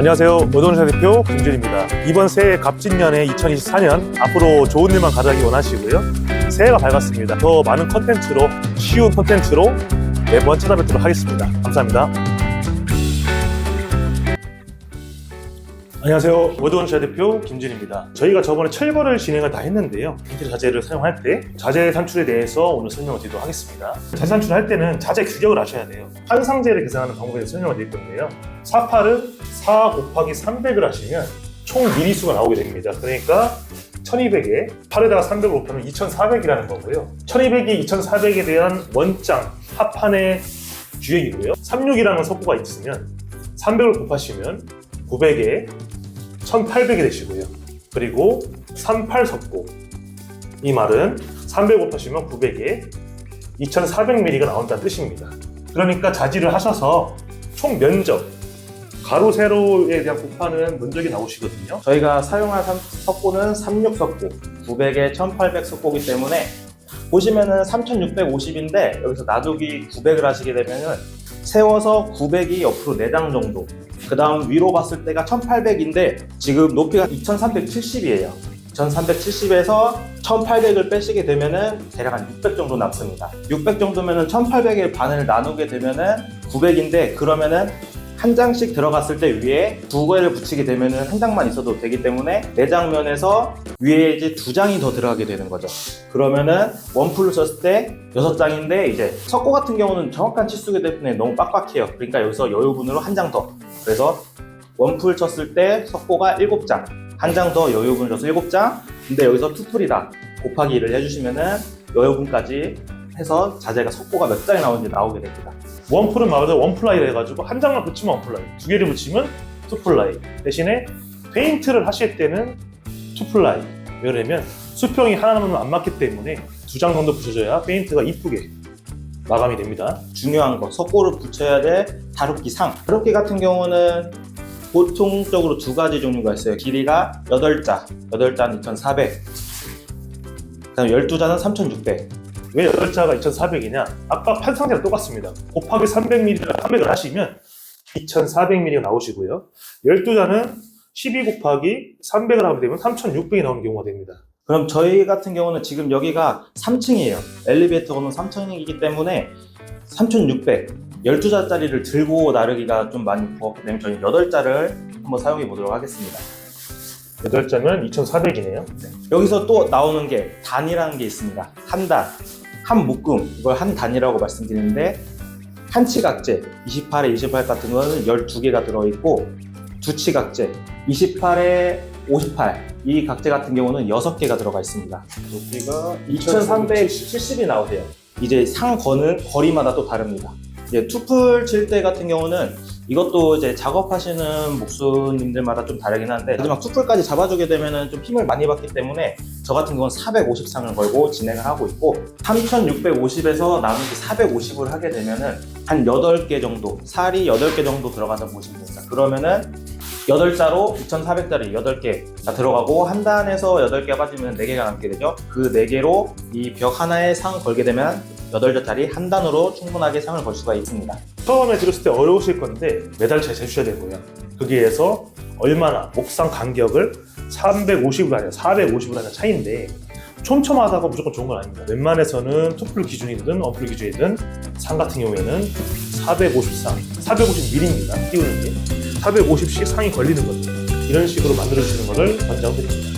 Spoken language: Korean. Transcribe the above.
안녕하세요. 오동샤 대표 김준입니다. 이번 새해 갑진년에 2024년 앞으로 좋은 일만 가져가기 원하시고요. 새해가 밝았습니다. 더 많은 컨텐츠로, 쉬운 컨텐츠로 매번 찾아뵙도록 하겠습니다. 감사합니다. 안녕하세요. 오동샤 대표 김준입니다. 저희가 저번에 철거를 진행을 다 했는데요. 인테리어 자재를 사용할 때 자재 산출에 대해서 오늘 설명을 드리도록 하겠습니다. 자재 산출을 할 때는 자재 규격을 아셔야 돼요. 환상제를 계산하는 방법에 대해서 설명을 드릴 건데요. 4팔은 4 곱하기 300을 하시면 총 미리수가 나오게 됩니다. 그러니까 1200에 8에다가 300을 곱하면 2400이라는 거고요. 1200이 2400에 대한 원장 합판의 규격이고요. 36이라는 석고가 있으면 300을 곱하시면 900에 1800이 되시고요. 그리고 38석고, 이 말은 300 곱하시면 900에 2400mm가 나온다는 뜻입니다. 그러니까 자지를 하셔서 총 면적, 가로 세로에 대한 곱하는 면적이 나오시거든요. 저희가 사용할 석고는 36석고 900에 1800 석고이기 때문에 보시면은 3650인데 여기서 놔두기 900을 하시게 되면은 세워서 900이 옆으로 4장 정도, 그 다음 위로 봤을 때가 1800인데 지금 높이가 2370이에요 2370에서 1800을 빼시게 되면은 대략 한 600 정도 남습니다. 600 정도면은 1800의 반을 나누게 되면은 900인데, 그러면은 한 장씩 들어갔을 때 위에 두 개를 붙이게 되면은 한 장만 있어도 되기 때문에 4장면에서 위에 이제 2장이 더 들어가게 되는 거죠. 그러면은 원풀로 쳤을 때 6장인데, 이제 석고 같은 경우는 정확한 치수기 때문에 너무 빡빡해요. 그러니까 여기서 여유분으로 한 장 더, 그래서 원풀 쳤을 때 석고가 7장, 한 장 더 여유분을 줘서 7장. 근데 여기서 투풀이다 곱하기 1을 해주시면은 여유분까지 해서 자재가 석고가 몇 장이 나오는지 나오게 됩니다. 원풀은 말 그대로 원플라이를 해가지고 한 장만 붙이면 원플라이, 두 개를 붙이면 투플라이. 대신에 페인트를 하실 때는 투플라이. 왜냐면 수평이 하나는 안 맞기 때문에 2장 정도 붙여줘야 페인트가 이쁘게 마감이 됩니다. 중요한 거, 석고를 붙여야 될 다루기 상. 다루기 같은 경우는 보통적으로 2가지 종류가 있어요. 길이가 8자, 8자는 2400, 그다음 12자는 3600. 왜 8자가 2400이냐? 아까 판상제랑 똑같습니다. 곱하기 300mm를 300을 하시면 2400mm가 나오시고요. 12자는 12 곱하기 300을 하게 되면 3600이 나오는 경우가 됩니다. 그럼 저희 같은 경우는 지금 여기가 3층이에요. 엘리베이터는 3층이기 때문에 3600, 12자짜리를 들고 나르기가 좀 많이 버겁기 때문에 저희 8자를 한번 사용해 보도록 하겠습니다. 8자면 2400이네요. 여기서 또 나오는 게 단이라는 게 있습니다. 한 단, 한 묶음, 이걸 한 단이라고 말씀드리는데, 한치각재 28에 28 같은 거는 12개가 들어있고, 두치각재 28에 58, 이 각재 같은 경우는 6개가 들어가 있습니다. 높이가 2370이 나오세요. 이제 상 거는 거리마다 또 다릅니다. 이제 투풀 칠 때 같은 경우는 이것도 이제 작업하시는 목수님들마다 좀 다르긴 한데, 마지막 투풀까지 잡아주게 되면은 좀 힘을 많이 받기 때문에 저 같은 경우는 450상을 걸고 진행을 하고 있고, 3650에서 나누기 450을 하게 되면은 한 8개 정도, 살이 8개 정도 들어간다고 보시면 됩니다. 그러면은 8자로 2400짜리 8개가 들어가고, 한 단에서 8개가 빠지면 4개가 남게 되죠. 그 4개로 이 벽 하나에 상 걸게 되면 8자짜리 한 단으로 충분하게 상을 걸 수가 있습니다. 처음에 들었을 때 어려우실 건데 매달 잘 재주셔야 되고요. 거기에서 얼마나 목상 간격을 350으로 하냐 450으로 하냐 차이인데, 촘촘하다고 무조건 좋은 건 아닙니다. 웬만해서는 투풀 기준이든 언풀 기준이든 상 같은 경우에는 450상, 450mm입니다. 띄우는 게 450씩 상이 걸리는 거죠. 이런 식으로 만들어주시는 것을 권장드립니다.